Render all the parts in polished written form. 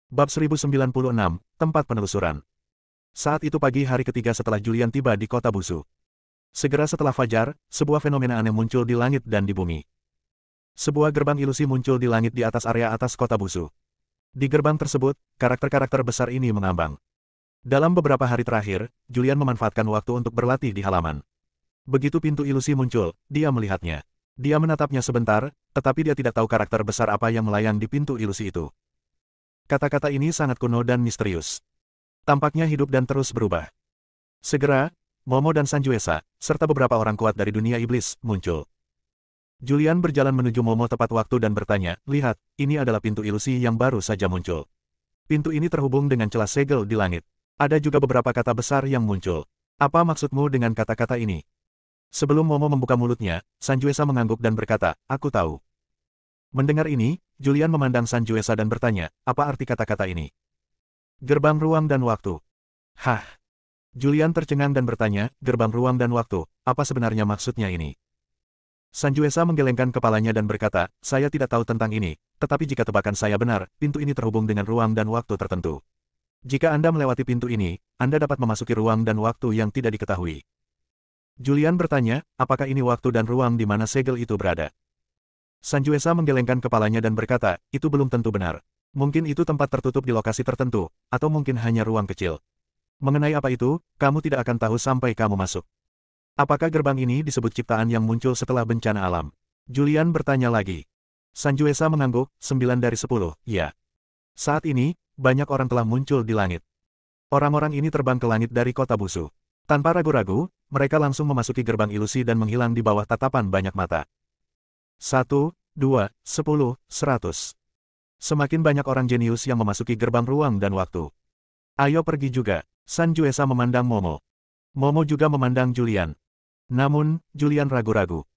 Bab 1096, Tempat Penelusuran. Saat itu pagi hari ketiga setelah Julian tiba di kota Busu. Segera setelah fajar, sebuah fenomena aneh muncul di langit dan di bumi. Sebuah gerbang ilusi muncul di langit di atas area atas kota Busu. Di gerbang tersebut, karakter-karakter besar ini mengambang. Dalam beberapa hari terakhir, Julian memanfaatkan waktu untuk berlatih di halaman. Begitu pintu ilusi muncul, dia melihatnya. Dia menatapnya sebentar, tetapi dia tidak tahu karakter besar apa yang melayang di pintu ilusi itu. Kata-kata ini sangat kuno dan misterius. Tampaknya hidup dan terus berubah. Segera, Momo dan Sanjuesa, serta beberapa orang kuat dari dunia iblis, muncul. Julian berjalan menuju Momo tepat waktu dan bertanya, "Lihat, ini adalah pintu ilusi yang baru saja muncul. Pintu ini terhubung dengan celah segel di langit. Ada juga beberapa kata besar yang muncul. Apa maksudmu dengan kata-kata ini?" Sebelum Momo membuka mulutnya, Sanjuesa mengangguk dan berkata, "Aku tahu." Mendengar ini, Julian memandang Sanjuesa dan bertanya, "Apa arti kata-kata ini?" Gerbang ruang dan waktu. Hah? Julian tercengang dan bertanya, "Gerbang ruang dan waktu, apa sebenarnya maksudnya ini?" Sanjuesa menggelengkan kepalanya dan berkata, "Saya tidak tahu tentang ini, tetapi jika tebakan saya benar, pintu ini terhubung dengan ruang dan waktu tertentu. Jika Anda melewati pintu ini, Anda dapat memasuki ruang dan waktu yang tidak diketahui." Julian bertanya, "Apakah ini waktu dan ruang di mana segel itu berada?" Sanjuesa menggelengkan kepalanya dan berkata, "Itu belum tentu benar. Mungkin itu tempat tertutup di lokasi tertentu, atau mungkin hanya ruang kecil. Mengenai apa itu, kamu tidak akan tahu sampai kamu masuk." "Apakah gerbang ini disebut ciptaan yang muncul setelah bencana alam?" Julian bertanya lagi. Sanjuesa mengangguk, 9 dari 10, ya. Saat ini, banyak orang telah muncul di langit. Orang-orang ini terbang ke langit dari kota Busu. Tanpa ragu-ragu, mereka langsung memasuki gerbang ilusi dan menghilang di bawah tatapan banyak mata. 1, 2, 10, 100. Semakin banyak orang jenius yang memasuki gerbang ruang dan waktu. "Ayo pergi juga." Sanjuesa memandang Momo. Momo juga memandang Julian. Namun, Julian ragu-ragu.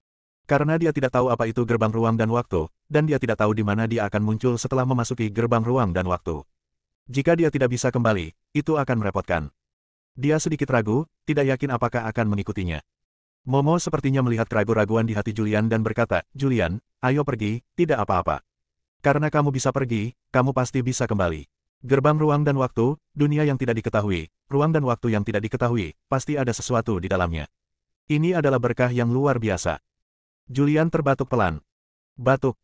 Karena dia tidak tahu apa itu gerbang ruang dan waktu, dan dia tidak tahu di mana dia akan muncul setelah memasuki gerbang ruang dan waktu. Jika dia tidak bisa kembali, itu akan merepotkan. Dia sedikit ragu, tidak yakin apakah akan mengikutinya. Momo sepertinya melihat keraguan-raguan di hati Julian dan berkata, "Julian, ayo pergi, tidak apa-apa. Karena kamu bisa pergi, kamu pasti bisa kembali. Gerbang ruang dan waktu, dunia yang tidak diketahui, ruang dan waktu yang tidak diketahui, pasti ada sesuatu di dalamnya. Ini adalah berkah yang luar biasa." Julian terbatuk pelan. Batuk.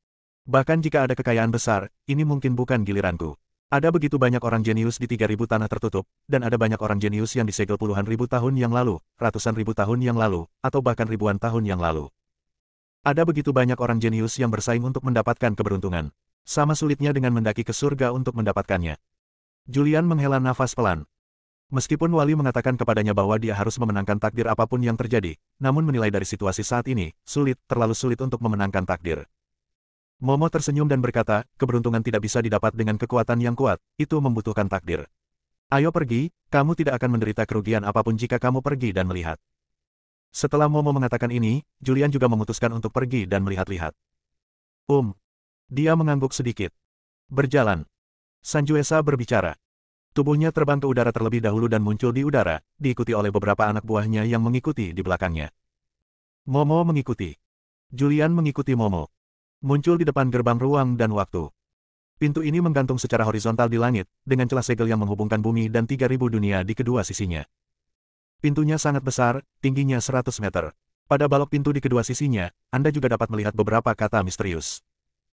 Bahkan jika ada kekayaan besar, ini mungkin bukan giliranku. Ada begitu banyak orang jenius di 3.000 tanah tertutup, dan ada banyak orang jenius yang disegel puluhan ribu tahun yang lalu, ratusan ribu tahun yang lalu, atau bahkan ribuan tahun yang lalu. Ada begitu banyak orang jenius yang bersaing untuk mendapatkan keberuntungan. Sama sulitnya dengan mendaki ke surga untuk mendapatkannya. Julian menghela nafas pelan. Meskipun Wali mengatakan kepadanya bahwa dia harus memenangkan takdir apapun yang terjadi, namun menilai dari situasi saat ini, sulit, terlalu sulit untuk memenangkan takdir. Momo tersenyum dan berkata, "Keberuntungan tidak bisa didapat dengan kekuatan yang kuat, itu membutuhkan takdir. Ayo pergi, kamu tidak akan menderita kerugian apapun jika kamu pergi dan melihat." Setelah Momo mengatakan ini, Julian juga memutuskan untuk pergi dan melihat-lihat. Dia mengangguk sedikit. "Berjalan." Sanjuesa berbicara. Tubuhnya terbang ke udara terlebih dahulu dan muncul di udara, diikuti oleh beberapa anak buahnya yang mengikuti di belakangnya. Momo mengikuti. Julian mengikuti Momo. Muncul di depan gerbang ruang dan waktu. Pintu ini menggantung secara horizontal di langit, dengan celah segel yang menghubungkan bumi dan 3.000 dunia di kedua sisinya. Pintunya sangat besar, tingginya 100 meter. Pada balok pintu di kedua sisinya, Anda juga dapat melihat beberapa kata misterius.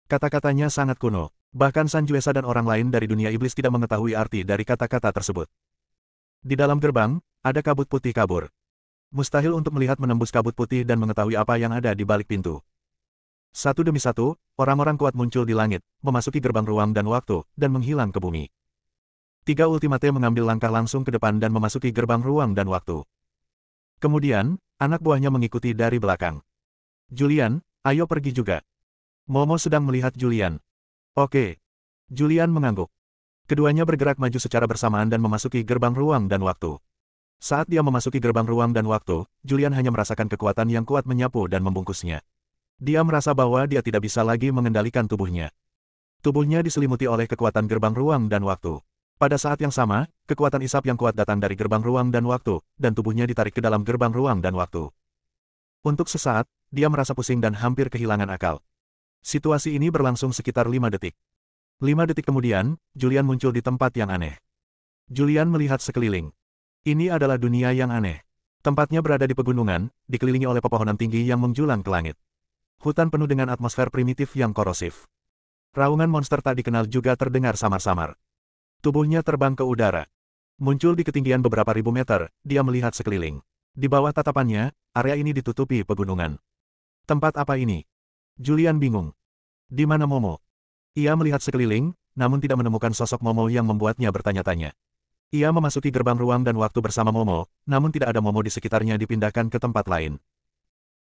Kata-katanya sangat kuno, bahkan Sanjuesa dan orang lain dari dunia iblis tidak mengetahui arti dari kata-kata tersebut. Di dalam gerbang, ada kabut putih kabur. Mustahil untuk melihat menembus kabut putih dan mengetahui apa yang ada di balik pintu. Satu demi satu, orang-orang kuat muncul di langit, memasuki gerbang ruang dan waktu, dan menghilang ke bumi. 3 Ultimate mengambil langkah langsung ke depan dan memasuki gerbang ruang dan waktu. Kemudian, anak buahnya mengikuti dari belakang. "Julian, ayo pergi juga." Momo sedang melihat Julian. "Oke." Julian mengangguk. Keduanya bergerak maju secara bersamaan dan memasuki gerbang ruang dan waktu. Saat dia memasuki gerbang ruang dan waktu, Julian hanya merasakan kekuatan yang kuat menyapu dan membungkusnya. Dia merasa bahwa dia tidak bisa lagi mengendalikan tubuhnya. Tubuhnya diselimuti oleh kekuatan gerbang ruang dan waktu. Pada saat yang sama, kekuatan isap yang kuat datang dari gerbang ruang dan waktu, dan tubuhnya ditarik ke dalam gerbang ruang dan waktu. Untuk sesaat, dia merasa pusing dan hampir kehilangan akal. Situasi ini berlangsung sekitar 5 detik. 5 detik kemudian, Julian muncul di tempat yang aneh. Julian melihat sekeliling. Ini adalah dunia yang aneh. Tempatnya berada di pegunungan, dikelilingi oleh pepohonan tinggi yang menjulang ke langit. Hutan penuh dengan atmosfer primitif yang korosif. Raungan monster tak dikenal juga terdengar samar-samar. Tubuhnya terbang ke udara. Muncul di ketinggian beberapa ribu meter, dia melihat sekeliling. Di bawah tatapannya, area ini ditutupi pegunungan. Tempat apa ini? Julian bingung. Di mana Momo? Ia melihat sekeliling, namun tidak menemukan sosok Momo yang membuatnya bertanya-tanya. Ia memasuki gerbang ruang dan waktu bersama Momo, namun tidak ada Momo di sekitarnya dipindahkan ke tempat lain.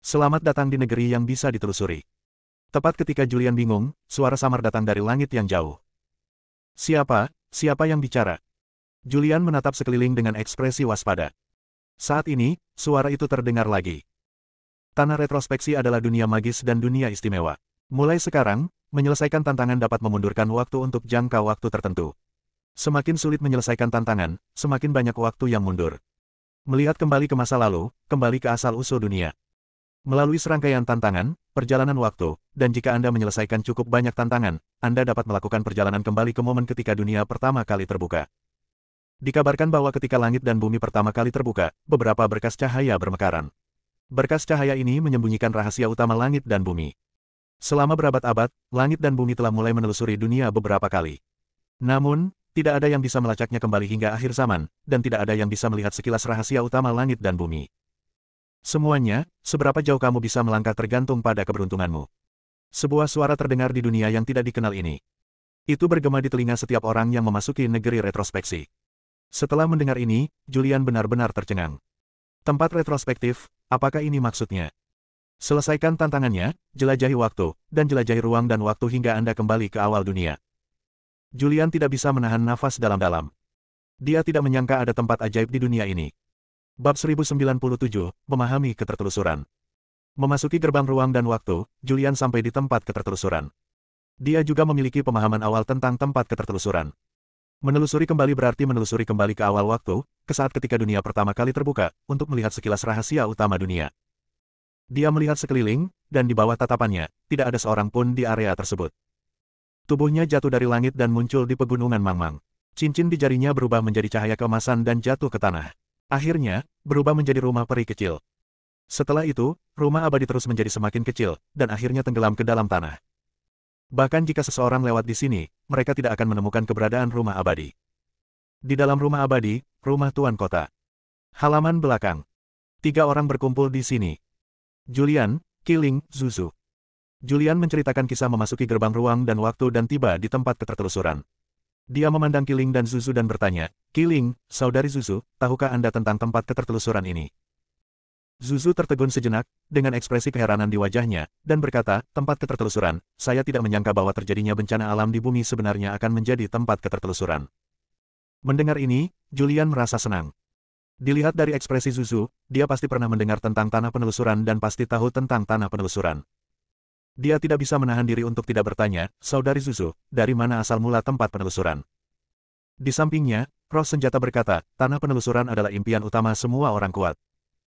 Selamat datang di negeri yang bisa ditelusuri. Tepat ketika Julian bingung, suara samar datang dari langit yang jauh. Siapa? Siapa yang bicara? Julian menatap sekeliling dengan ekspresi waspada. Saat ini, suara itu terdengar lagi. Tanah retrospeksi adalah dunia magis dan dunia istimewa. Mulai sekarang, menyelesaikan tantangan dapat memundurkan waktu untuk jangka waktu tertentu. Semakin sulit menyelesaikan tantangan, semakin banyak waktu yang mundur. Melihat kembali ke masa lalu, kembali ke asal-usul dunia. Melalui serangkaian tantangan, perjalanan waktu, dan jika Anda menyelesaikan cukup banyak tantangan, Anda dapat melakukan perjalanan kembali ke momen ketika dunia pertama kali terbuka. Dikabarkan bahwa ketika langit dan bumi pertama kali terbuka, beberapa berkas cahaya bermekaran. Berkas cahaya ini menyembunyikan rahasia utama langit dan bumi. Selama berabad-abad, langit dan bumi telah mulai menelusuri dunia beberapa kali. Namun, tidak ada yang bisa melacaknya kembali hingga akhir zaman, dan tidak ada yang bisa melihat sekilas rahasia utama langit dan bumi. Semuanya, seberapa jauh kamu bisa melangkah tergantung pada keberuntunganmu. Sebuah suara terdengar di dunia yang tidak dikenal ini. Itu bergema di telinga setiap orang yang memasuki negeri retrospeksi. Setelah mendengar ini, Julian benar-benar tercengang. Tempat retrospektif, apakah ini maksudnya? Selesaikan tantangannya, jelajahi waktu, dan jelajahi ruang dan waktu hingga Anda kembali ke awal dunia. Julian tidak bisa menahan nafas dalam-dalam. Dia tidak menyangka ada tempat ajaib di dunia ini. Bab 1097, Memahami Ketertelusuran. Memasuki gerbang ruang dan waktu, Julian sampai di tempat ketertelusuran. Dia juga memiliki pemahaman awal tentang tempat ketertelusuran. Menelusuri kembali berarti menelusuri kembali ke awal waktu, ke saat ketika dunia pertama kali terbuka, untuk melihat sekilas rahasia utama dunia. Dia melihat sekeliling, dan di bawah tatapannya, tidak ada seorang pun di area tersebut. Tubuhnya jatuh dari langit dan muncul di pegunungan Mangmang. Cincin di jarinya berubah menjadi cahaya keemasan dan jatuh ke tanah. Akhirnya, berubah menjadi rumah peri kecil. Setelah itu, rumah abadi terus menjadi semakin kecil, dan akhirnya tenggelam ke dalam tanah. Bahkan jika seseorang lewat di sini, mereka tidak akan menemukan keberadaan rumah abadi. Di dalam rumah abadi, rumah tuan kota. Halaman belakang. 3 orang berkumpul di sini. Julian, Qing, Zuzu. Julian menceritakan kisah memasuki gerbang ruang dan waktu dan tiba di tempat ketertelusuran. Dia memandang Qing dan Zuzu dan bertanya, Qing, saudari Zuzu, tahukah Anda tentang tempat ketertelusuran ini? Zuzu tertegun sejenak, dengan ekspresi keheranan di wajahnya, dan berkata, tempat ketertelusuran, saya tidak menyangka bahwa terjadinya bencana alam di bumi sebenarnya akan menjadi tempat ketertelusuran. Mendengar ini, Julian merasa senang. Dilihat dari ekspresi Zuzu, dia pasti pernah mendengar tentang tanah penelusuran dan pasti tahu tentang tanah penelusuran. Dia tidak bisa menahan diri untuk tidak bertanya, saudari Zuzu, dari mana asal mula tempat penelusuran? Di sampingnya, roh senjata berkata, tanah penelusuran adalah impian utama semua orang kuat.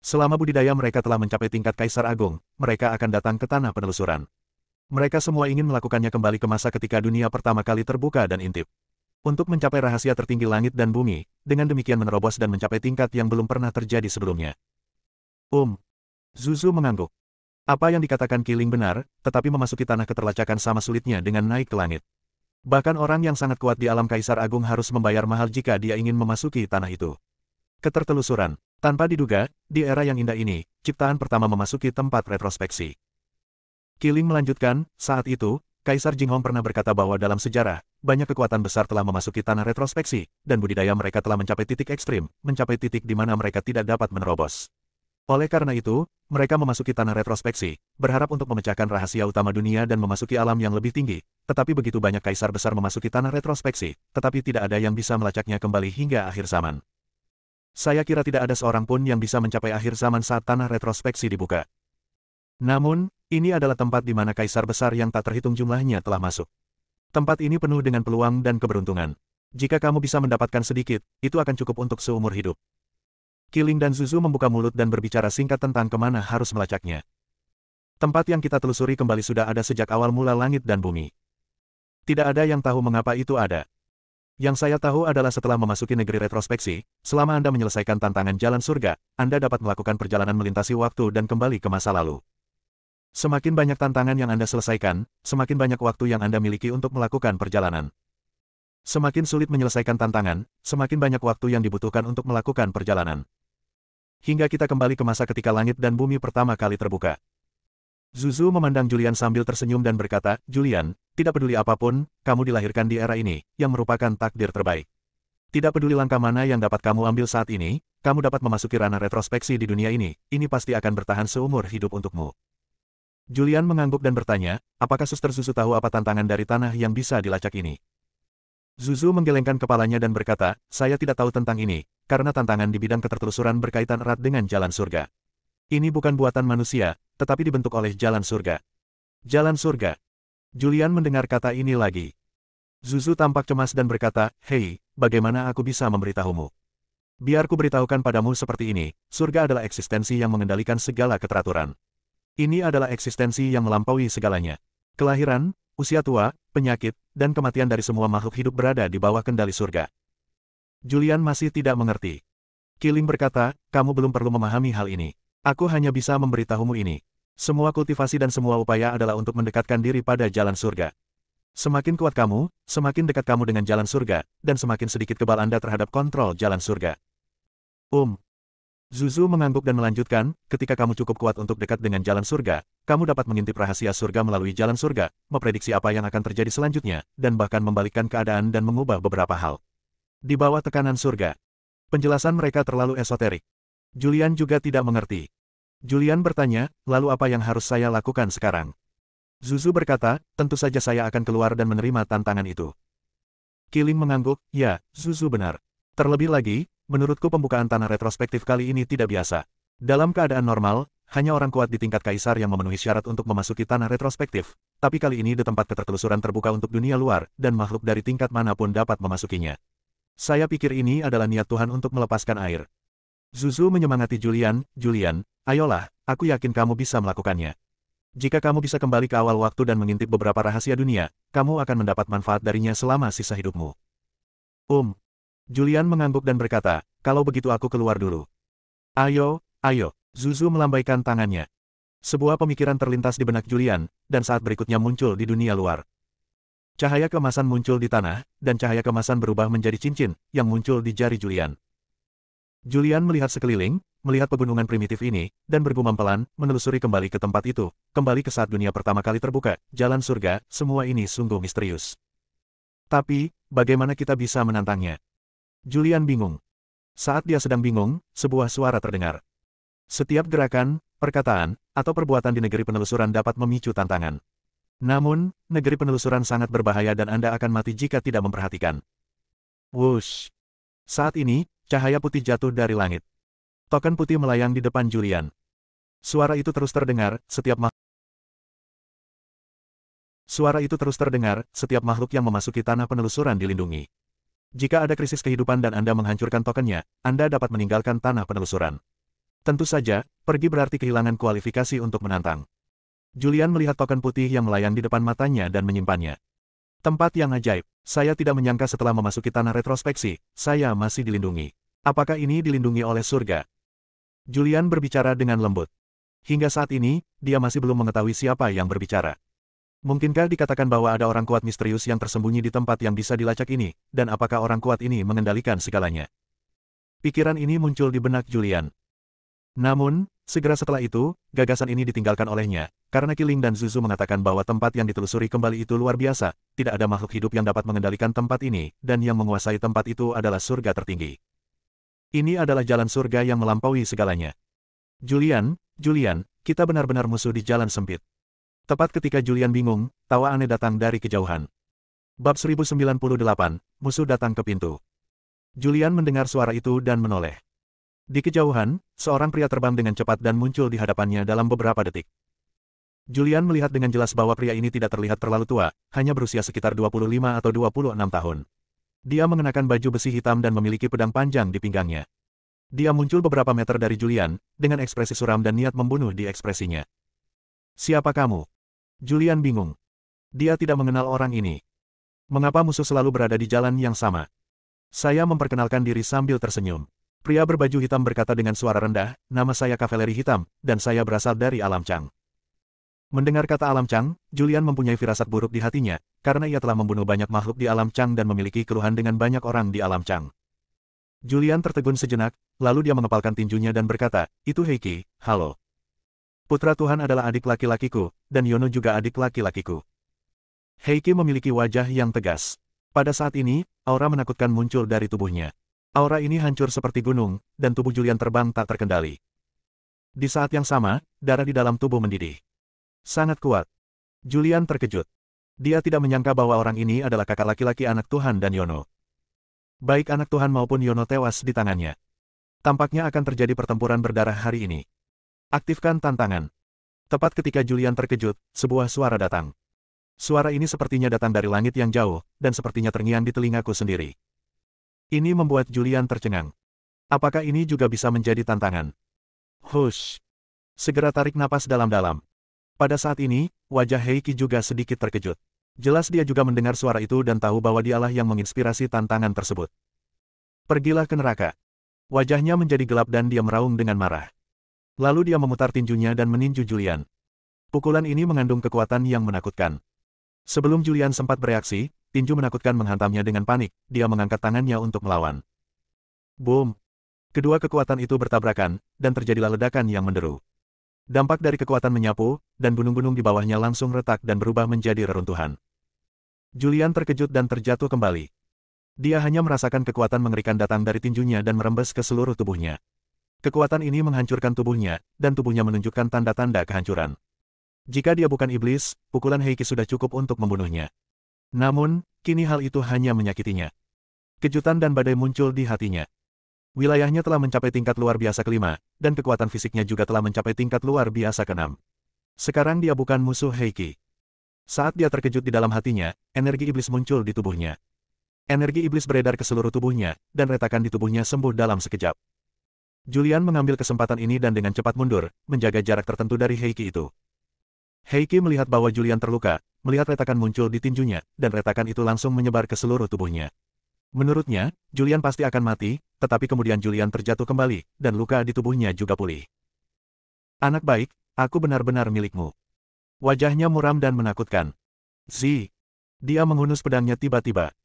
Selama budidaya mereka telah mencapai tingkat Kaisar Agung, mereka akan datang ke tanah penelusuran. Mereka semua ingin melakukannya kembali ke masa ketika dunia pertama kali terbuka dan intip. Untuk mencapai rahasia tertinggi langit dan bumi, dengan demikian menerobos dan mencapai tingkat yang belum pernah terjadi sebelumnya. Zuzu mengangguk. Apa yang dikatakan Qing benar, tetapi memasuki tanah keterlacakan sama sulitnya dengan naik ke langit. Bahkan orang yang sangat kuat di alam Kaisar Agung harus membayar mahal jika dia ingin memasuki tanah itu. Ketertelusuran. Tanpa diduga, di era yang indah ini, ciptaan pertama memasuki tempat retrospeksi. Qing melanjutkan, saat itu, Kaisar Jinghong pernah berkata bahwa dalam sejarah, banyak kekuatan besar telah memasuki tanah retrospeksi, dan budidaya mereka telah mencapai titik ekstrim, mencapai titik di mana mereka tidak dapat menerobos. Oleh karena itu, mereka memasuki tanah retrospeksi, berharap untuk memecahkan rahasia utama dunia dan memasuki alam yang lebih tinggi, tetapi begitu banyak kaisar besar memasuki tanah retrospeksi, tetapi tidak ada yang bisa melacaknya kembali hingga akhir zaman. Saya kira tidak ada seorang pun yang bisa mencapai akhir zaman saat tanah retrospeksi dibuka. Namun, ini adalah tempat di mana kaisar besar yang tak terhitung jumlahnya telah masuk. Tempat ini penuh dengan peluang dan keberuntungan. Jika kamu bisa mendapatkan sedikit, itu akan cukup untuk seumur hidup. Qing dan Zuzu membuka mulut dan berbicara singkat tentang kemana harus melacaknya. Tempat yang kita telusuri kembali sudah ada sejak awal mula langit dan bumi. Tidak ada yang tahu mengapa itu ada. Yang saya tahu adalah setelah memasuki negeri retrospeksi, selama Anda menyelesaikan tantangan jalan surga, Anda dapat melakukan perjalanan melintasi waktu dan kembali ke masa lalu. Semakin banyak tantangan yang Anda selesaikan, semakin banyak waktu yang Anda miliki untuk melakukan perjalanan. Semakin sulit menyelesaikan tantangan, semakin banyak waktu yang dibutuhkan untuk melakukan perjalanan. Hingga kita kembali ke masa ketika langit dan bumi pertama kali terbuka. Zuzu memandang Julian sambil tersenyum dan berkata, Julian, tidak peduli apapun, kamu dilahirkan di era ini, yang merupakan takdir terbaik. Tidak peduli langkah mana yang dapat kamu ambil saat ini, kamu dapat memasuki ranah retrospeksi di dunia ini pasti akan bertahan seumur hidup untukmu. Julian mengangguk dan bertanya, apakah Suster Zuzu tahu apa tantangan dari tanah yang bisa dilacak ini? Zuzu menggelengkan kepalanya dan berkata, saya tidak tahu tentang ini, karena tantangan di bidang ketertelusuran berkaitan erat dengan jalan surga. Ini bukan buatan manusia, tetapi dibentuk oleh jalan surga. Jalan surga. Julian mendengar kata ini lagi. Zuzu tampak cemas dan berkata, hei, bagaimana aku bisa memberitahumu? Biar ku beritahukan padamu seperti ini, surga adalah eksistensi yang mengendalikan segala keteraturan. Ini adalah eksistensi yang melampaui segalanya. Kelahiran, usia tua, penyakit, dan kematian dari semua makhluk hidup berada di bawah kendali surga. Julian masih tidak mengerti. Kiling berkata, kamu belum perlu memahami hal ini. Aku hanya bisa memberitahumu ini. Semua kultivasi dan semua upaya adalah untuk mendekatkan diri pada jalan surga. Semakin kuat kamu, semakin dekat kamu dengan jalan surga, dan semakin sedikit kebal Anda terhadap kontrol jalan surga. Zuzu mengangguk dan melanjutkan, ketika kamu cukup kuat untuk dekat dengan jalan surga, kamu dapat mengintip rahasia surga melalui jalan surga, memprediksi apa yang akan terjadi selanjutnya, dan bahkan membalikkan keadaan dan mengubah beberapa hal. Di bawah tekanan surga. Penjelasan mereka terlalu esoterik. Julian juga tidak mengerti. Julian bertanya, lalu apa yang harus saya lakukan sekarang? Zuzu berkata, tentu saja saya akan keluar dan menerima tantangan itu. Kiling mengangguk, ya, Zuzu benar. Terlebih lagi, menurutku pembukaan tanah retrospektif kali ini tidak biasa. Dalam keadaan normal, hanya orang kuat di tingkat kaisar yang memenuhi syarat untuk memasuki tanah retrospektif, tapi kali ini di tempat ketertelusuran terbuka untuk dunia luar, dan makhluk dari tingkat manapun dapat memasukinya. Saya pikir ini adalah niat Tuhan untuk melepaskan air. Zuzu menyemangati Julian, Julian, ayolah, aku yakin kamu bisa melakukannya. Jika kamu bisa kembali ke awal waktu dan mengintip beberapa rahasia dunia, kamu akan mendapat manfaat darinya selama sisa hidupmu. Julian mengangguk dan berkata, kalau begitu aku keluar dulu. Ayo, Zuzu melambaikan tangannya. Sebuah pemikiran terlintas di benak Julian, dan saat berikutnya muncul di dunia luar. Cahaya keemasan muncul di tanah, dan cahaya keemasan berubah menjadi cincin, yang muncul di jari Julian. Julian melihat sekeliling, melihat pegunungan primitif ini, dan bergumam pelan, menelusuri kembali ke tempat itu, kembali ke saat dunia pertama kali terbuka, jalan surga, semua ini sungguh misterius. Tapi, bagaimana kita bisa menantangnya? Julian bingung. Saat dia sedang bingung, sebuah suara terdengar. Setiap gerakan, perkataan, atau perbuatan di negeri penelusuran dapat memicu tantangan. Namun, negeri penelusuran sangat berbahaya dan Anda akan mati jika tidak memperhatikan. Wush! Saat ini, cahaya putih jatuh dari langit. Token putih melayang di depan Julian. Suara itu terus terdengar, setiap makhluk yang memasuki tanah penelusuran dilindungi. Jika ada krisis kehidupan dan Anda menghancurkan tokennya, Anda dapat meninggalkan tanah penelusuran. Tentu saja, pergi berarti kehilangan kualifikasi untuk menantang. Julian melihat token putih yang melayang di depan matanya dan menyimpannya. Tempat yang ajaib. Saya tidak menyangka setelah memasuki tanah retrospeksi, saya masih dilindungi. Apakah ini dilindungi oleh surga? Julian berbicara dengan lembut. Hingga saat ini, dia masih belum mengetahui siapa yang berbicara. Mungkinkah dikatakan bahwa ada orang kuat misterius yang tersembunyi di tempat yang bisa dilacak ini, dan apakah orang kuat ini mengendalikan segalanya? Pikiran ini muncul di benak Julian. Namun, segera setelah itu, gagasan ini ditinggalkan olehnya, karena Kiling dan Zuzu mengatakan bahwa tempat yang ditelusuri kembali itu luar biasa, tidak ada makhluk hidup yang dapat mengendalikan tempat ini, dan yang menguasai tempat itu adalah surga tertinggi. Ini adalah jalan surga yang melampaui segalanya. Julian, kita benar-benar musuh di jalan sempit. Tepat ketika Julian bingung, tawa aneh datang dari kejauhan. Bab 1098, musuh datang ke pintu. Julian mendengar suara itu dan menoleh. Di kejauhan, seorang pria terbang dengan cepat dan muncul di hadapannya dalam beberapa detik. Julian melihat dengan jelas bahwa pria ini tidak terlihat terlalu tua, hanya berusia sekitar 25 atau 26 tahun. Dia mengenakan baju besi hitam dan memiliki pedang panjang di pinggangnya. Dia muncul beberapa meter dari Julian, dengan ekspresi suram dan niat membunuh di ekspresinya. Siapa kamu? Julian bingung. Dia tidak mengenal orang ini. Mengapa musuh selalu berada di jalan yang sama? Saya memperkenalkan diri sambil tersenyum. Pria berbaju hitam berkata dengan suara rendah, nama saya Kavaleri Hitam, dan saya berasal dari Alam Chang. Mendengar kata Alam Chang, Julian mempunyai firasat buruk di hatinya, karena ia telah membunuh banyak makhluk di Alam Chang dan memiliki keluhan dengan banyak orang di Alam Chang. Julian tertegun sejenak, lalu dia mengepalkan tinjunya dan berkata, itu Heike, halo. Putra Tuhan adalah adik laki-lakiku, dan Yono juga adik laki-lakiku. Heike memiliki wajah yang tegas. Pada saat ini, aura menakutkan muncul dari tubuhnya. Aura ini hancur seperti gunung, dan tubuh Julian terbang tak terkendali. Di saat yang sama, darah di dalam tubuh mendidih. Sangat kuat. Julian terkejut. Dia tidak menyangka bahwa orang ini adalah kakak laki-laki anak Tuhan dan Yono. Baik anak Tuhan maupun Yono tewas di tangannya. Tampaknya akan terjadi pertempuran berdarah hari ini. Aktifkan tantangan. Tepat ketika Julian terkejut, sebuah suara datang. Suara ini sepertinya datang dari langit yang jauh, dan sepertinya terngiang di telingaku sendiri. Ini membuat Julian tercengang. Apakah ini juga bisa menjadi tantangan? Hush! Segera tarik napas dalam-dalam. Pada saat ini, wajah Heike juga sedikit terkejut. Jelas dia juga mendengar suara itu dan tahu bahwa dialah yang menginspirasi tantangan tersebut. Pergilah ke neraka. Wajahnya menjadi gelap dan dia meraung dengan marah. Lalu dia memutar tinjunya dan meninju Julian. Pukulan ini mengandung kekuatan yang menakutkan. Sebelum Julian sempat bereaksi, tinju menakutkan menghantamnya dengan panik, dia mengangkat tangannya untuk melawan. Boom! Kedua kekuatan itu bertabrakan, dan terjadilah ledakan yang menderu. Dampak dari kekuatan menyapu, dan gunung-gunung di bawahnya langsung retak dan berubah menjadi reruntuhan. Julian terkejut dan terjatuh kembali. Dia hanya merasakan kekuatan mengerikan datang dari tinjunya dan merembes ke seluruh tubuhnya. Kekuatan ini menghancurkan tubuhnya, dan tubuhnya menunjukkan tanda-tanda kehancuran. Jika dia bukan iblis, pukulan Heike sudah cukup untuk membunuhnya. Namun, kini hal itu hanya menyakitinya. Kejutan dan badai muncul di hatinya. Wilayahnya telah mencapai tingkat luar biasa kelima, dan kekuatan fisiknya juga telah mencapai tingkat luar biasa keenam. Sekarang dia bukan musuh Heike. Saat dia terkejut di dalam hatinya, energi iblis muncul di tubuhnya. Energi iblis beredar ke seluruh tubuhnya, dan retakan di tubuhnya sembuh dalam sekejap. Julian mengambil kesempatan ini dan dengan cepat mundur, menjaga jarak tertentu dari Heike itu. Heike melihat bahwa Julian terluka, melihat retakan muncul di tinjunya, dan retakan itu langsung menyebar ke seluruh tubuhnya. Menurutnya, Julian pasti akan mati, tetapi kemudian Julian terjatuh kembali, dan luka di tubuhnya juga pulih. Anak baik, aku benar-benar milikmu. Wajahnya muram dan menakutkan. Zi. Dia menghunus pedangnya tiba-tiba.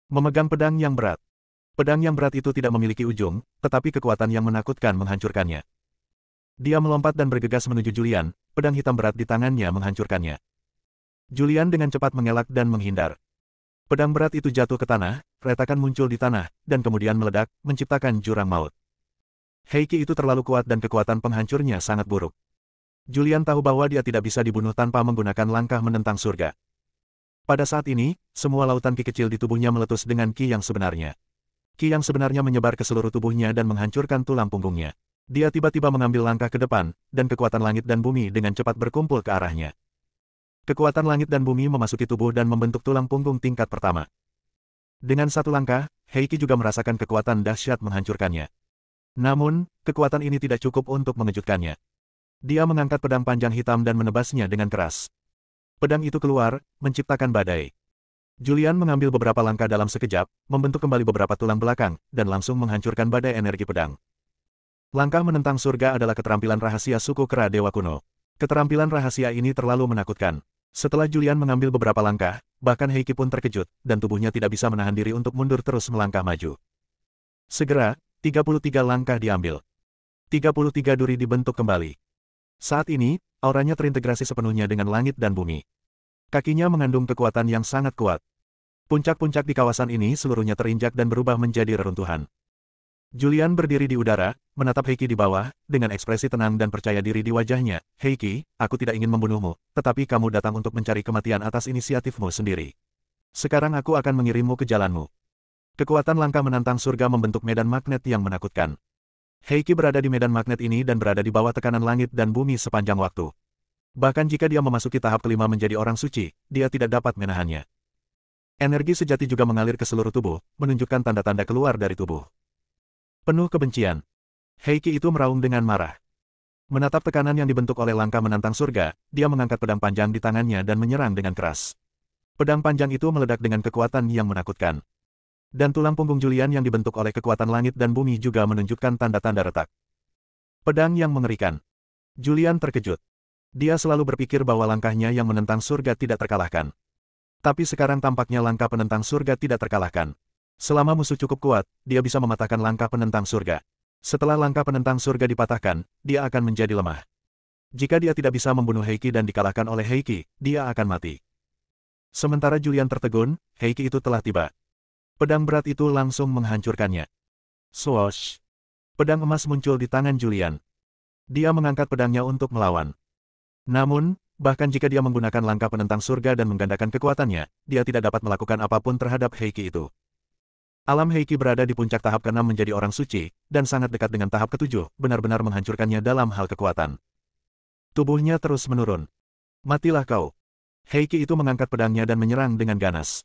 Memegang pedang yang berat. Pedang yang berat itu tidak memiliki ujung, tetapi kekuatan yang menakutkan menghancurkannya. Dia melompat dan bergegas menuju Julian, pedang hitam berat di tangannya menghancurkannya. Julian dengan cepat mengelak dan menghindar. Pedang berat itu jatuh ke tanah, retakan muncul di tanah, dan kemudian meledak, menciptakan jurang maut. Heike itu terlalu kuat dan kekuatan penghancurnya sangat buruk. Julian tahu bahwa dia tidak bisa dibunuh tanpa menggunakan langkah menentang surga. Pada saat ini, semua lautan ki kecil di tubuhnya meletus dengan ki yang sebenarnya. Ki yang sebenarnya menyebar ke seluruh tubuhnya dan menghancurkan tulang punggungnya. Dia tiba-tiba mengambil langkah ke depan, dan kekuatan langit dan bumi dengan cepat berkumpul ke arahnya. Kekuatan langit dan bumi memasuki tubuh dan membentuk tulang punggung tingkat pertama. Dengan satu langkah, Heike juga merasakan kekuatan dahsyat menghancurkannya. Namun, kekuatan ini tidak cukup untuk mengejutkannya. Dia mengangkat pedang panjang hitam dan menebasnya dengan keras. Pedang itu keluar, menciptakan badai. Julian mengambil beberapa langkah dalam sekejap, membentuk kembali beberapa tulang belakang, dan langsung menghancurkan badai energi pedang. Langkah menentang surga adalah keterampilan rahasia suku kera dewa kuno. Keterampilan rahasia ini terlalu menakutkan. Setelah Julian mengambil beberapa langkah, bahkan Heike pun terkejut, dan tubuhnya tidak bisa menahan diri untuk mundur terus melangkah maju. Segera, 33 langkah diambil. 33 duri dibentuk kembali. Saat ini, auranya terintegrasi sepenuhnya dengan langit dan bumi. Kakinya mengandung kekuatan yang sangat kuat. Puncak-puncak di kawasan ini seluruhnya terinjak dan berubah menjadi reruntuhan. Julian berdiri di udara, menatap Heike di bawah, dengan ekspresi tenang dan percaya diri di wajahnya. Heike, aku tidak ingin membunuhmu, tetapi kamu datang untuk mencari kematian atas inisiatifmu sendiri. Sekarang aku akan mengirimmu ke jalanmu. Kekuatan langkah menantang surga membentuk medan magnet yang menakutkan. Heike berada di medan magnet ini dan berada di bawah tekanan langit dan bumi sepanjang waktu. Bahkan jika dia memasuki tahap kelima menjadi orang suci, dia tidak dapat menahannya. Energi sejati juga mengalir ke seluruh tubuh, menunjukkan tanda-tanda keluar dari tubuh. Penuh kebencian. Heike itu meraung dengan marah. Menatap tekanan yang dibentuk oleh langkah menantang surga, dia mengangkat pedang panjang di tangannya dan menyerang dengan keras. Pedang panjang itu meledak dengan kekuatan yang menakutkan. Dan tulang punggung Julian yang dibentuk oleh kekuatan langit dan bumi juga menunjukkan tanda-tanda retak. Pedang yang mengerikan. Julian terkejut. Dia selalu berpikir bahwa langkahnya yang menentang surga tidak terkalahkan. Tapi sekarang tampaknya langkah penentang surga tidak terkalahkan. Selama musuh cukup kuat, dia bisa mematahkan langkah penentang surga. Setelah langkah penentang surga dipatahkan, dia akan menjadi lemah. Jika dia tidak bisa membunuh Heike dan dikalahkan oleh Heike, dia akan mati. Sementara Julian tertegun, Heike itu telah tiba. Pedang berat itu langsung menghancurkannya. Swoosh! Pedang emas muncul di tangan Julian. Dia mengangkat pedangnya untuk melawan. Namun, bahkan jika dia menggunakan langkah penentang surga dan menggandakan kekuatannya, dia tidak dapat melakukan apapun terhadap Heike itu. Alam Heike berada di puncak tahap ke-6 menjadi orang suci, dan sangat dekat dengan tahap ke-7, benar-benar menghancurkannya dalam hal kekuatan. Tubuhnya terus menurun. Matilah kau. Heike itu mengangkat pedangnya dan menyerang dengan ganas.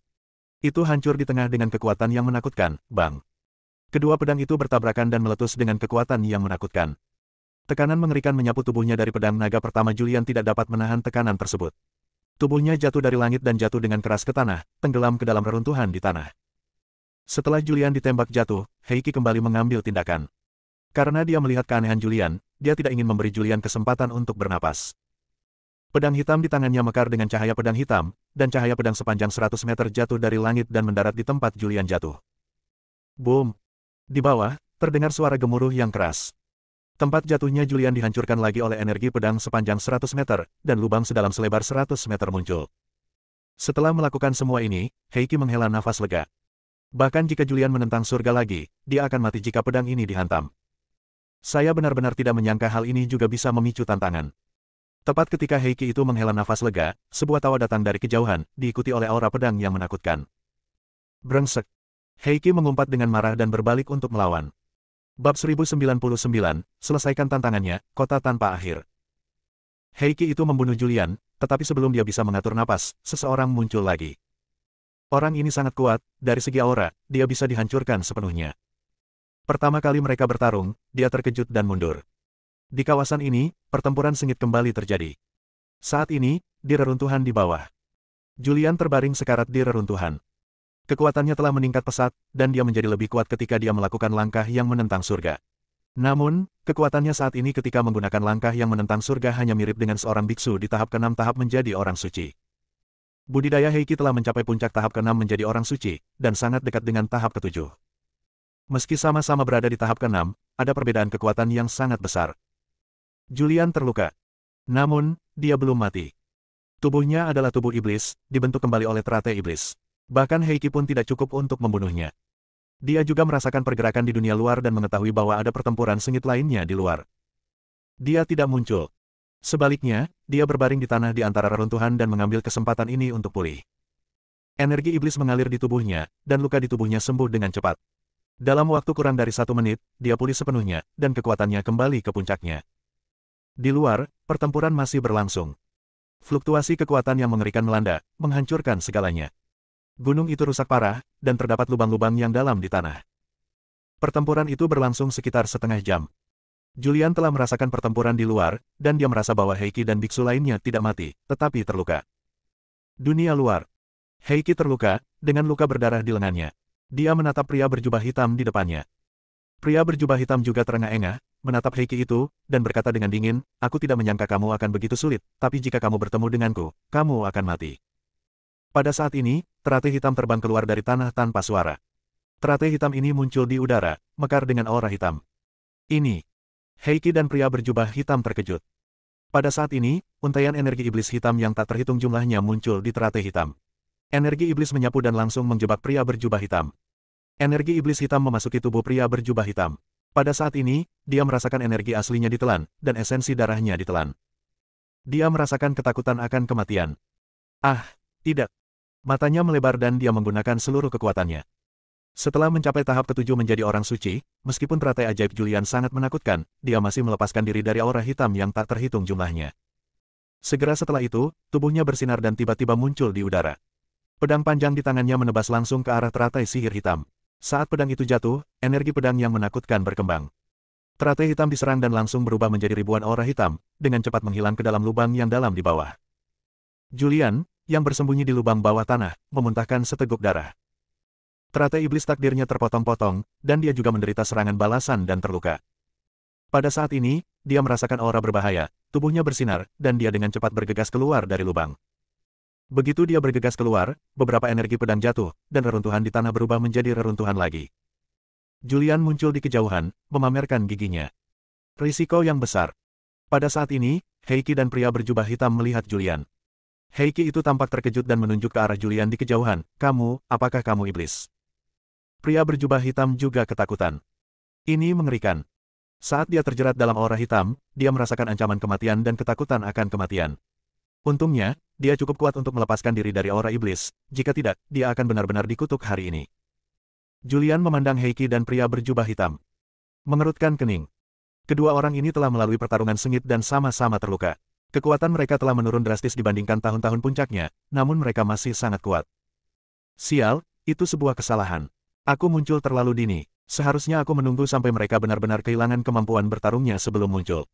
Itu hancur di tengah dengan kekuatan yang menakutkan, bang. Kedua pedang itu bertabrakan dan meletus dengan kekuatan yang menakutkan. Tekanan mengerikan menyapu tubuhnya dari pedang naga pertama. Julian tidak dapat menahan tekanan tersebut. Tubuhnya jatuh dari langit dan jatuh dengan keras ke tanah, tenggelam ke dalam reruntuhan di tanah. Setelah Julian ditembak jatuh, Heike kembali mengambil tindakan. Karena dia melihat keanehan Julian, dia tidak ingin memberi Julian kesempatan untuk bernapas. Pedang hitam di tangannya mekar dengan cahaya pedang hitam, dan cahaya pedang sepanjang 100 meter jatuh dari langit dan mendarat di tempat Julian jatuh. Boom! Di bawah, terdengar suara gemuruh yang keras. Tempat jatuhnya Julian dihancurkan lagi oleh energi pedang sepanjang 100 meter, dan lubang sedalam selebar 100 meter muncul. Setelah melakukan semua ini, Heike menghela nafas lega. Bahkan jika Julian menentang surga lagi, dia akan mati jika pedang ini dihantam. Saya benar-benar tidak menyangka hal ini juga bisa memicu tantangan. Tepat ketika Heike itu menghela nafas lega, sebuah tawa datang dari kejauhan, diikuti oleh aura pedang yang menakutkan. Brengsek! Heike mengumpat dengan marah dan berbalik untuk melawan. Bab 1099, selesaikan tantangannya, kota tanpa akhir. Heike itu membunuh Julian, tetapi sebelum dia bisa mengatur napas, seseorang muncul lagi. Orang ini sangat kuat, dari segi aura, dia bisa dihancurkan sepenuhnya. Pertama kali mereka bertarung, dia terkejut dan mundur. Di kawasan ini, pertempuran sengit kembali terjadi. Saat ini, di reruntuhan di bawah. Julian terbaring sekarat di reruntuhan. Kekuatannya telah meningkat pesat, dan dia menjadi lebih kuat ketika dia melakukan langkah yang menentang surga. Namun, kekuatannya saat ini ketika menggunakan langkah yang menentang surga hanya mirip dengan seorang biksu di tahap ke-6 tahap menjadi orang suci. Budidaya Heike telah mencapai puncak tahap ke-6 menjadi orang suci, dan sangat dekat dengan tahap ke-7. Meski sama-sama berada di tahap ke-6, ada perbedaan kekuatan yang sangat besar. Julian terluka. Namun, dia belum mati. Tubuhnya adalah tubuh iblis, dibentuk kembali oleh teratai iblis. Bahkan Heike pun tidak cukup untuk membunuhnya. Dia juga merasakan pergerakan di dunia luar dan mengetahui bahwa ada pertempuran sengit lainnya di luar. Dia tidak muncul. Sebaliknya, dia berbaring di tanah di antara reruntuhan dan mengambil kesempatan ini untuk pulih. Energi iblis mengalir di tubuhnya, dan luka di tubuhnya sembuh dengan cepat. Dalam waktu kurang dari 1 menit, dia pulih sepenuhnya, dan kekuatannya kembali ke puncaknya. Di luar, pertempuran masih berlangsung. Fluktuasi kekuatan yang mengerikan melanda, menghancurkan segalanya. Gunung itu rusak parah, dan terdapat lubang-lubang yang dalam di tanah. Pertempuran itu berlangsung sekitar setengah jam. Julian telah merasakan pertempuran di luar, dan dia merasa bahwa Heike dan biksu lainnya tidak mati, tetapi terluka. Dunia luar. Heike terluka, dengan luka berdarah di lengannya. Dia menatap pria berjubah hitam di depannya. Pria berjubah hitam juga terengah-engah, menatap Heike itu, dan berkata dengan dingin, "Aku tidak menyangka kamu akan begitu sulit, tapi jika kamu bertemu denganku, kamu akan mati." Pada saat ini, teratai hitam terbang keluar dari tanah tanpa suara. Teratai hitam ini muncul di udara, mekar dengan aura hitam. Ini. Heike dan pria berjubah hitam terkejut. Pada saat ini, untaian energi iblis hitam yang tak terhitung jumlahnya muncul di teratai hitam. Energi iblis menyapu dan langsung menjebak pria berjubah hitam. Energi iblis hitam memasuki tubuh pria berjubah hitam. Pada saat ini, dia merasakan energi aslinya ditelan, dan esensi darahnya ditelan. Dia merasakan ketakutan akan kematian. Ah, tidak. Matanya melebar dan dia menggunakan seluruh kekuatannya. Setelah mencapai tahap ke-7 menjadi orang suci, meskipun teratai ajaib Julian sangat menakutkan, dia masih melepaskan diri dari aura hitam yang tak terhitung jumlahnya. Segera setelah itu, tubuhnya bersinar dan tiba-tiba muncul di udara. Pedang panjang di tangannya menebas langsung ke arah teratai sihir hitam. Saat pedang itu jatuh, energi pedang yang menakutkan berkembang. Teratai hitam diserang dan langsung berubah menjadi ribuan aura hitam, dengan cepat menghilang ke dalam lubang yang dalam di bawah. Julian, yang bersembunyi di lubang bawah tanah, memuntahkan seteguk darah. Teratai iblis takdirnya terpotong-potong, dan dia juga menderita serangan balasan dan terluka. Pada saat ini, dia merasakan aura berbahaya, tubuhnya bersinar, dan dia dengan cepat bergegas keluar dari lubang. Begitu dia bergegas keluar, beberapa energi pedang jatuh, dan reruntuhan di tanah berubah menjadi reruntuhan lagi. Julian muncul di kejauhan, memamerkan giginya. Risiko yang besar. Pada saat ini, Heiki dan pria berjubah hitam melihat Julian. Heiki itu tampak terkejut dan menunjuk ke arah Julian di kejauhan. Kamu, apakah kamu iblis? Pria berjubah hitam juga ketakutan. Ini mengerikan. Saat dia terjerat dalam aura hitam, dia merasakan ancaman kematian dan ketakutan akan kematian. Untungnya, dia cukup kuat untuk melepaskan diri dari aura iblis, jika tidak, dia akan benar-benar dikutuk hari ini. Julian memandang Heiki dan pria berjubah hitam. Mengerutkan kening. Kedua orang ini telah melalui pertarungan sengit dan sama-sama terluka. Kekuatan mereka telah menurun drastis dibandingkan tahun-tahun puncaknya, namun mereka masih sangat kuat. Sial, itu sebuah kesalahan. Aku muncul terlalu dini. Seharusnya aku menunggu sampai mereka benar-benar kehilangan kemampuan bertarungnya sebelum muncul.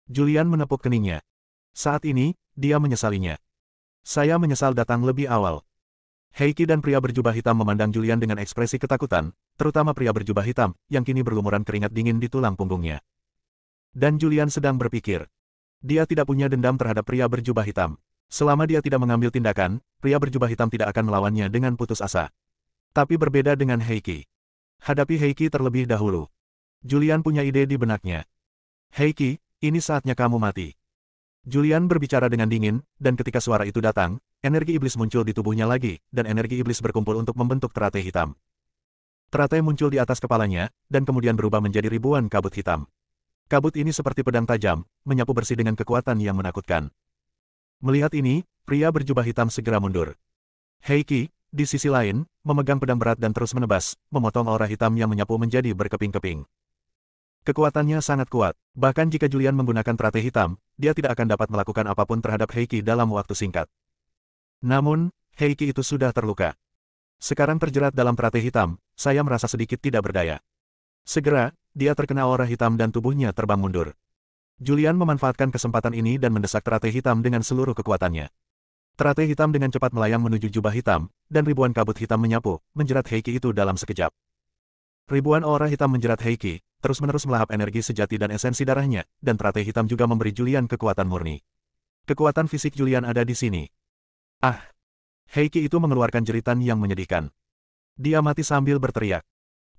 Julian menepuk keningnya. Saat ini, dia menyesalinya. Saya menyesal datang lebih awal. Heiki dan pria berjubah hitam memandang Julian dengan ekspresi ketakutan, terutama pria berjubah hitam, yang kini berlumuran keringat dingin di tulang punggungnya. Dan Julian sedang berpikir. Dia tidak punya dendam terhadap pria berjubah hitam. Selama dia tidak mengambil tindakan, pria berjubah hitam tidak akan melawannya dengan putus asa. Tapi berbeda dengan Heiki. Hadapi Heiki terlebih dahulu. Julian punya ide di benaknya. Heiki, ini saatnya kamu mati. Julian berbicara dengan dingin, dan ketika suara itu datang, energi iblis muncul di tubuhnya lagi, dan energi iblis berkumpul untuk membentuk teratai hitam. Teratai muncul di atas kepalanya, dan kemudian berubah menjadi ribuan kabut hitam. Kabut ini seperti pedang tajam, menyapu bersih dengan kekuatan yang menakutkan. Melihat ini, pria berjubah hitam segera mundur. Heiki, di sisi lain, memegang pedang berat dan terus menebas, memotong aura hitam yang menyapu menjadi berkeping-keping. Kekuatannya sangat kuat, bahkan jika Julian menggunakan teratai hitam, dia tidak akan dapat melakukan apapun terhadap Heiki dalam waktu singkat. Namun, Heiki itu sudah terluka. Sekarang terjerat dalam teratai hitam, saya merasa sedikit tidak berdaya. Segera, dia terkena aura hitam dan tubuhnya terbang mundur. Julian memanfaatkan kesempatan ini dan mendesak teratai hitam dengan seluruh kekuatannya. Teratai hitam dengan cepat melayang menuju jubah hitam, dan ribuan kabut hitam menyapu, menjerat Heiki itu dalam sekejap. Ribuan aura hitam menjerat Heiki, terus-menerus melahap energi sejati dan esensi darahnya, dan teratai hitam juga memberi Julian kekuatan murni. Kekuatan fisik Julian ada di sini. Ah! Heiki itu mengeluarkan jeritan yang menyedihkan. Dia mati sambil berteriak.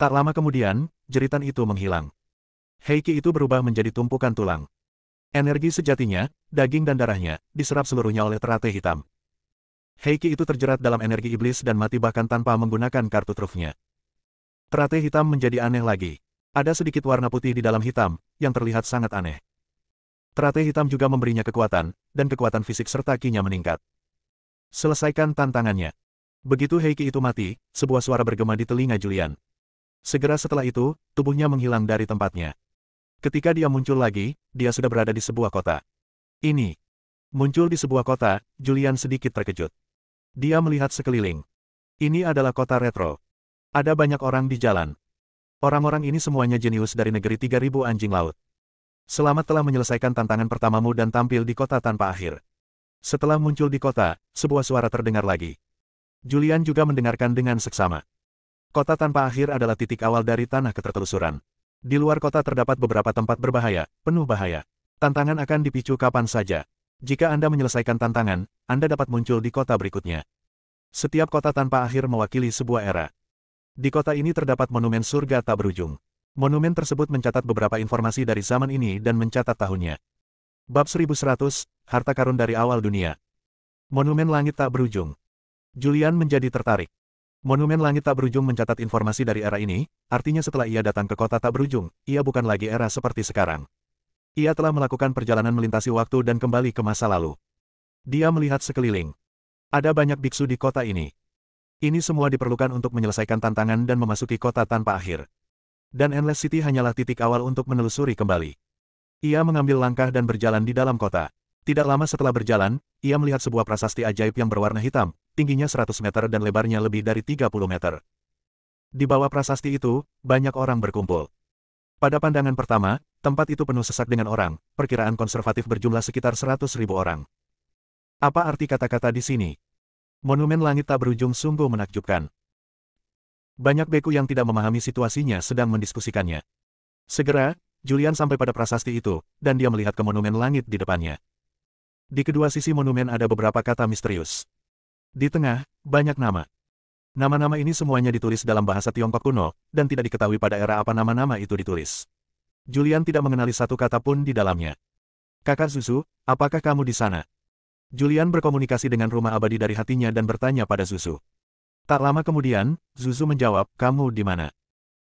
Tak lama kemudian, jeritan itu menghilang. Heiki itu berubah menjadi tumpukan tulang. Energi sejatinya, daging dan darahnya, diserap seluruhnya oleh teratai hitam. Heiki itu terjerat dalam energi iblis dan mati bahkan tanpa menggunakan kartu trufnya. Teratai hitam menjadi aneh lagi. Ada sedikit warna putih di dalam hitam, yang terlihat sangat aneh. Teratai hitam juga memberinya kekuatan, dan kekuatan fisik serta ki-nya meningkat. Selesaikan tantangannya. Begitu Heiki itu mati, sebuah suara bergema di telinga Julian. Segera setelah itu, tubuhnya menghilang dari tempatnya. Ketika dia muncul lagi, dia sudah berada di sebuah kota. Ini. Muncul di sebuah kota, Julian sedikit terkejut. Dia melihat sekeliling. Ini adalah kota retro. Ada banyak orang di jalan. Orang-orang ini semuanya jenius dari negeri 3000 anjing laut. Selamat telah menyelesaikan tantangan pertamamu dan tampil di kota tanpa akhir. Setelah muncul di kota, sebuah suara terdengar lagi. Julian juga mendengarkan dengan seksama. Kota tanpa akhir adalah titik awal dari tanah ketertelusuran. Di luar kota terdapat beberapa tempat berbahaya, penuh bahaya. Tantangan akan dipicu kapan saja. Jika Anda menyelesaikan tantangan, Anda dapat muncul di kota berikutnya. Setiap kota tanpa akhir mewakili sebuah era. Di kota ini terdapat monumen surga tak berujung. Monumen tersebut mencatat beberapa informasi dari zaman ini dan mencatat tahunnya. Bab 1100, Harta Karun dari Awal Dunia. Monumen Langit Tak Berujung. Julian menjadi tertarik. Monumen Langit Tak Berujung mencatat informasi dari era ini, artinya setelah ia datang ke kota tak berujung, ia bukan lagi era seperti sekarang. Ia telah melakukan perjalanan melintasi waktu dan kembali ke masa lalu. Dia melihat sekeliling. Ada banyak biksu di kota ini. Ini semua diperlukan untuk menyelesaikan tantangan dan memasuki kota tanpa akhir. Dan Endless City hanyalah titik awal untuk menelusuri kembali. Ia mengambil langkah dan berjalan di dalam kota. Tidak lama setelah berjalan, ia melihat sebuah prasasti ajaib yang berwarna hitam, tingginya 100 meter dan lebarnya lebih dari 30 meter. Di bawah prasasti itu, banyak orang berkumpul. Pada pandangan pertama, tempat itu penuh sesak dengan orang, perkiraan konservatif berjumlah sekitar 100.000 orang. Apa arti kata-kata di sini? Monumen langit tak berujung sungguh menakjubkan. Banyak beku yang tidak memahami situasinya sedang mendiskusikannya. Segera, Julian sampai pada prasasti itu, dan dia melihat ke monumen langit di depannya. Di kedua sisi monumen ada beberapa kata misterius. Di tengah, banyak nama. Nama-nama ini semuanya ditulis dalam bahasa Tiongkok kuno, dan tidak diketahui pada era apa nama-nama itu ditulis. Julian tidak mengenali satu kata pun di dalamnya. Kakak Zuzu, apakah kamu di sana? Julian berkomunikasi dengan rumah abadi dari hatinya dan bertanya pada Zuzu. Tak lama kemudian, Zuzu menjawab, kamu di mana?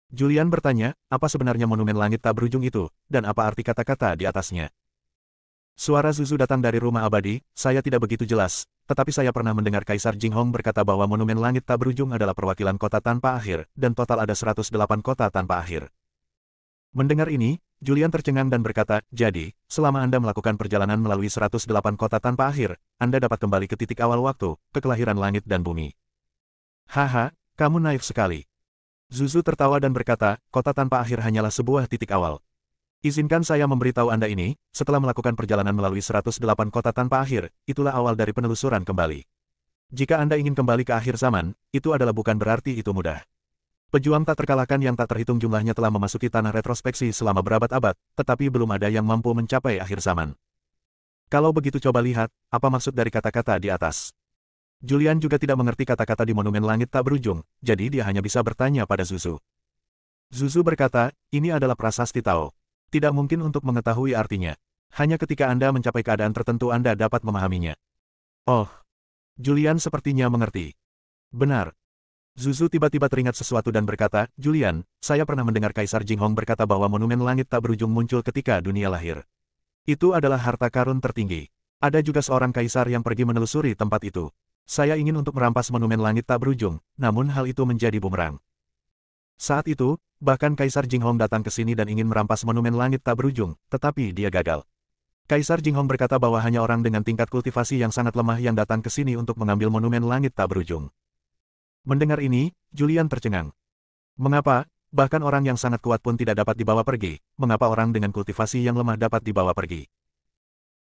Julian bertanya, apa sebenarnya monumen langit tak berujung itu, dan apa arti kata-kata di atasnya? Suara Zuzu datang dari rumah abadi, saya tidak begitu jelas, tetapi saya pernah mendengar Kaisar Jinghong berkata bahwa monumen langit tak berujung adalah perwakilan kota tanpa akhir, dan total ada 108 kota tanpa akhir. Mendengar ini, Julian tercengang dan berkata, jadi, selama Anda melakukan perjalanan melalui 108 kota tanpa akhir, Anda dapat kembali ke titik awal waktu, ke kelahiran langit dan bumi. Haha, kamu naif sekali. Zuzu tertawa dan berkata, kota tanpa akhir hanyalah sebuah titik awal. Izinkan saya memberitahu Anda ini, setelah melakukan perjalanan melalui 108 kota tanpa akhir, itulah awal dari penelusuran kembali. Jika Anda ingin kembali ke akhir zaman, itu adalah bukan berarti itu mudah. Pejuang tak terkalahkan yang tak terhitung jumlahnya telah memasuki tanah retrospeksi selama berabad-abad, tetapi belum ada yang mampu mencapai akhir zaman. Kalau begitu coba lihat, apa maksud dari kata-kata di atas. Julian juga tidak mengerti kata-kata di monumen langit tak berujung, jadi dia hanya bisa bertanya pada Zuzu. Zuzu berkata, ini adalah prasasti Tao. Tidak mungkin untuk mengetahui artinya. Hanya ketika Anda mencapai keadaan tertentu Anda dapat memahaminya. Oh, Julian sepertinya mengerti. Benar. Zuzu tiba-tiba teringat sesuatu dan berkata, Julian, saya pernah mendengar Kaisar Jinghong berkata bahwa monumen langit tak berujung muncul ketika dunia lahir. Itu adalah harta karun tertinggi. Ada juga seorang kaisar yang pergi menelusuri tempat itu. Saya ingin untuk merampas monumen langit tak berujung, namun hal itu menjadi bumerang. Saat itu, bahkan Kaisar Jinghong datang ke sini dan ingin merampas monumen langit tak berujung, tetapi dia gagal. Kaisar Jinghong berkata bahwa hanya orang dengan tingkat kultivasi yang sangat lemah yang datang ke sini untuk mengambil monumen langit tak berujung. Mendengar ini, Julian tercengang. Mengapa, bahkan orang yang sangat kuat pun tidak dapat dibawa pergi, mengapa orang dengan kultivasi yang lemah dapat dibawa pergi?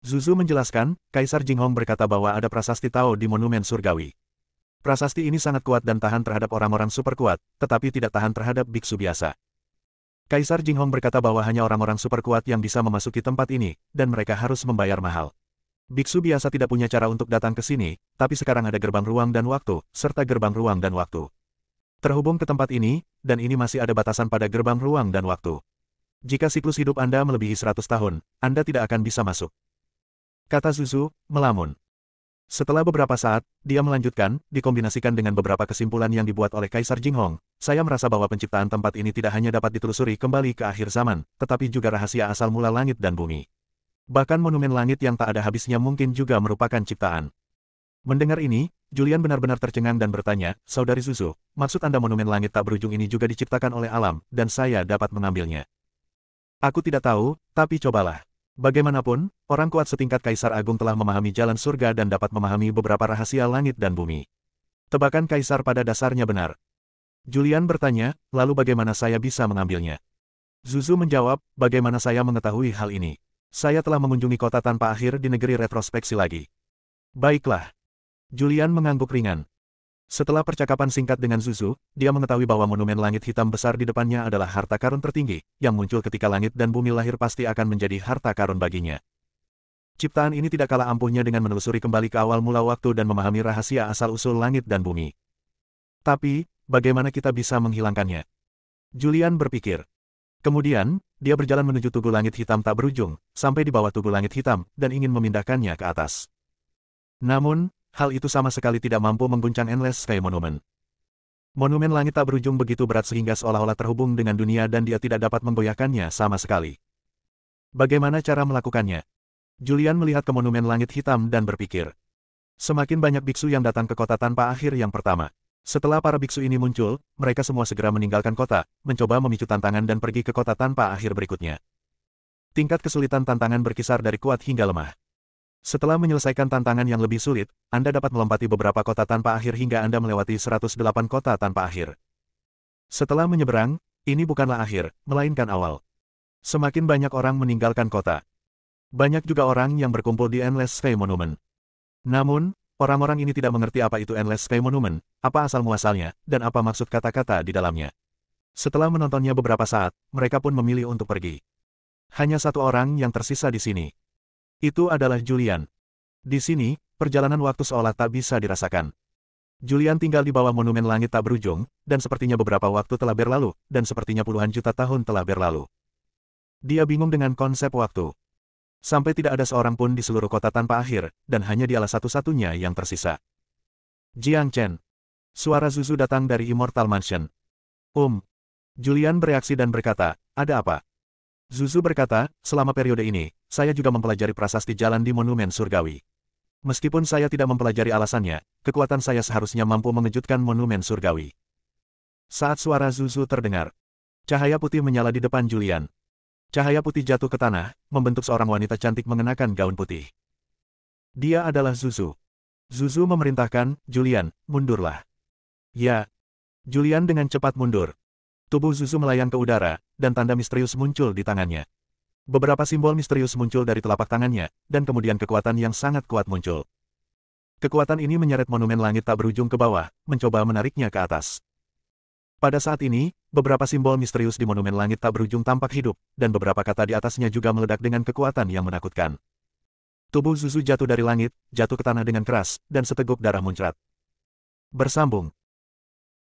Zuzu menjelaskan, Kaisar Jinghong berkata bahwa ada prasasti Tao di monumen surgawi. Prasasti ini sangat kuat dan tahan terhadap orang-orang super kuat, tetapi tidak tahan terhadap biksu biasa. Kaisar Jinghong berkata bahwa hanya orang-orang super kuat yang bisa memasuki tempat ini, dan mereka harus membayar mahal. Biksu biasa tidak punya cara untuk datang ke sini, tapi sekarang ada gerbang ruang dan waktu, serta gerbang ruang dan waktu. Terhubung ke tempat ini, dan ini masih ada batasan pada gerbang ruang dan waktu. Jika siklus hidup Anda melebihi 100 tahun, Anda tidak akan bisa masuk. Kata Zuzu, melamun. Setelah beberapa saat, dia melanjutkan, dikombinasikan dengan beberapa kesimpulan yang dibuat oleh Kaisar Jinghong, saya merasa bahwa penciptaan tempat ini tidak hanya dapat ditelusuri kembali ke akhir zaman, tetapi juga rahasia asal mula langit dan bumi. Bahkan monumen langit yang tak ada habisnya mungkin juga merupakan ciptaan. Mendengar ini, Julian benar-benar tercengang dan bertanya, Saudari Zuzu, maksud Anda monumen langit tak berujung ini juga diciptakan oleh alam, dan saya dapat mengambilnya? Aku tidak tahu, tapi cobalah. Bagaimanapun, orang kuat setingkat Kaisar Agung telah memahami jalan surga dan dapat memahami beberapa rahasia langit dan bumi. Tebakan Kaisar pada dasarnya benar. Julian bertanya, lalu bagaimana saya bisa mengambilnya? Zuzu menjawab, bagaimana saya mengetahui hal ini? Saya telah mengunjungi kota tanpa akhir di negeri retrospeksi lagi. Baiklah. Julian mengangguk ringan. Setelah percakapan singkat dengan Zuzu, dia mengetahui bahwa monumen langit hitam besar di depannya adalah harta karun tertinggi, yang muncul ketika langit dan bumi lahir pasti akan menjadi harta karun baginya. Ciptaan ini tidak kalah ampuhnya dengan menelusuri kembali ke awal mula waktu dan memahami rahasia asal-usul langit dan bumi. Tapi, bagaimana kita bisa menghilangkannya? Julian berpikir. Kemudian, dia berjalan menuju tugu langit hitam tak berujung, sampai di bawah tugu langit hitam, dan ingin memindahkannya ke atas. Namun, hal itu sama sekali tidak mampu mengguncang Endless Sky Monument. Monumen langit tak berujung begitu berat sehingga seolah-olah terhubung dengan dunia dan dia tidak dapat menggoyahkannya sama sekali. Bagaimana cara melakukannya? Julian melihat ke monumen langit hitam dan berpikir. Semakin banyak biksu yang datang ke kota tanpa akhir yang pertama. Setelah para biksu ini muncul, mereka semua segera meninggalkan kota, mencoba memicu tantangan dan pergi ke kota tanpa akhir berikutnya. Tingkat kesulitan tantangan berkisar dari kuat hingga lemah. Setelah menyelesaikan tantangan yang lebih sulit, Anda dapat melompati beberapa kota tanpa akhir hingga Anda melewati 108 kota tanpa akhir. Setelah menyeberang, ini bukanlah akhir, melainkan awal. Semakin banyak orang meninggalkan kota. Banyak juga orang yang berkumpul di Endless Sky Monument. Namun, Orang-orang ini tidak mengerti apa itu Endless Sky Monument, apa asal-muasalnya, dan apa maksud kata-kata di dalamnya. Setelah menontonnya beberapa saat, mereka pun memilih untuk pergi. Hanya satu orang yang tersisa di sini. Itu adalah Julian. Di sini, perjalanan waktu seolah tak bisa dirasakan. Julian tinggal di bawah monumen langit tak berujung, dan sepertinya beberapa waktu telah berlalu, dan sepertinya puluhan juta tahun telah berlalu. Dia bingung dengan konsep waktu. Sampai tidak ada seorang pun di seluruh kota tanpa akhir, dan hanya dialah satu-satunya yang tersisa. Jiang Chen. Suara Zuzu datang dari Immortal Mansion. Julian bereaksi dan berkata, ada apa? Zuzu berkata, selama periode ini, saya juga mempelajari prasasti jalan di Monumen Surgawi. Meskipun saya tidak mempelajari alasannya, kekuatan saya seharusnya mampu mengejutkan Monumen Surgawi. Saat suara Zuzu terdengar, cahaya putih menyala di depan Julian. Cahaya putih jatuh ke tanah, membentuk seorang wanita cantik mengenakan gaun putih. Dia adalah Zuzu. Zuzu memerintahkan, Julian, mundurlah. Ya. Julian dengan cepat mundur. Tubuh Zuzu melayang ke udara, dan tanda misterius muncul di tangannya. Beberapa simbol misterius muncul dari telapak tangannya, dan kemudian kekuatan yang sangat kuat muncul. Kekuatan ini menyeret monumen langit tak berujung ke bawah, mencoba menariknya ke atas. Pada saat ini, beberapa simbol misterius di monumen langit tak berujung tampak hidup, dan beberapa kata di atasnya juga meledak dengan kekuatan yang menakutkan. Tubuh Zuzu jatuh dari langit, jatuh ke tanah dengan keras, dan seteguk darah muncrat. Bersambung.